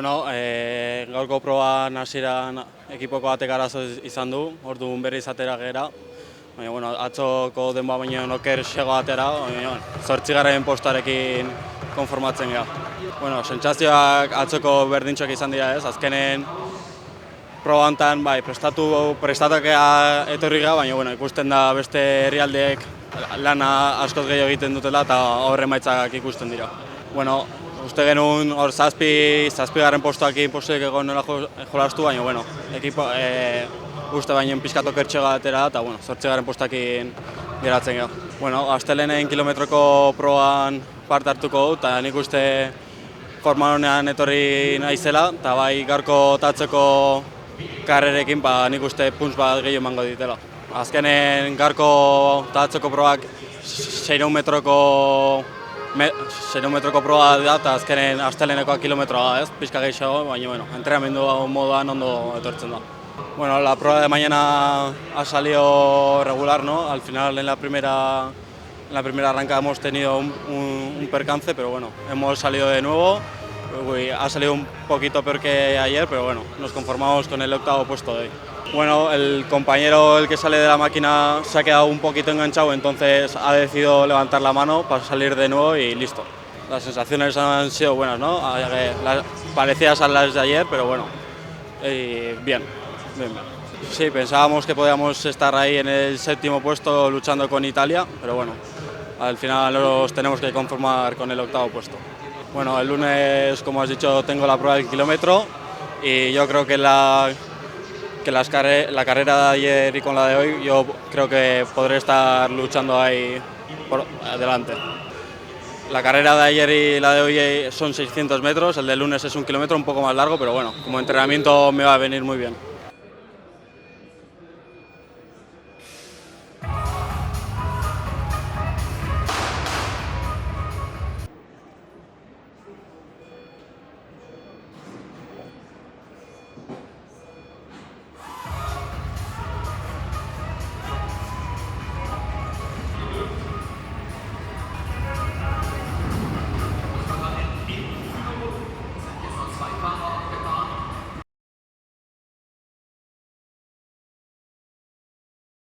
Bueno, gaurko proban hasieran ekipoko batek arazo izan du, orduan berriz atera gera. Baina, bueno, atzoko denboa baino oker xego atera, baina, 8. postarekin konformatzen gara. Bueno, sentsazioak atzoko berdintxoak izan dira ez, azkenen proba hontan, bai, prestatuak etorri gara, baina, bueno, ikusten da beste herrialdeek lana askoz gehiago egiten dutela eta horre emaitzak ikusten dira. Bueno, uste genuen hor zazpigarren postuakin postuek egon nola jolastu, baina, bueno, ekipo uste baino pixkato kertxega atera eta, bueno, 8. postakin geratzen gara. Bueno, astelehen kilometroko proban parte hartuko dut, eta nik uste forma honean etorri naizela, eta bai gaurko tatzeko karrerekin, nik uste punts bat gehiago emango ditela. Azkenen gaurko tatzeko probak 600 metroko proba da, eta azkenen astelenekoa kilometroa da, ez? Pixka gehiago, baina, bueno, entrenamendu moduan ondo etortzen da. Bueno, la prueba de mañana ha salido regular, ¿no? Al final en la primera arrancada hemos tenido un percance, pero bueno, hemos salido de nuevo. Ha salido un poquito peor que ayer, pero bueno, nos conformamos con el 8º puesto de hoy. Bueno, el compañero, el que sale de la máquina, se ha quedado un poquito enganchado, entonces ha decidido levantar la mano para salir de nuevo y listo. Las sensaciones han sido buenas, ¿no? Parecidas a las de ayer, pero bueno, bien. Sí, pensábamos que podíamos estar ahí en el 7º puesto luchando con Italia, pero bueno, al final nos tenemos que conformar con el 8º puesto. Bueno, el lunes, como has dicho, tengo la prueba del kilómetro y yo creo que la carrera de ayer y con la de hoy, yo creo que podré estar luchando ahí por adelante. La carrera de ayer y la de hoy son 600 metros, el del lunes es 1 kilómetro un poco más largo, pero bueno, como entrenamiento me va a venir muy bien.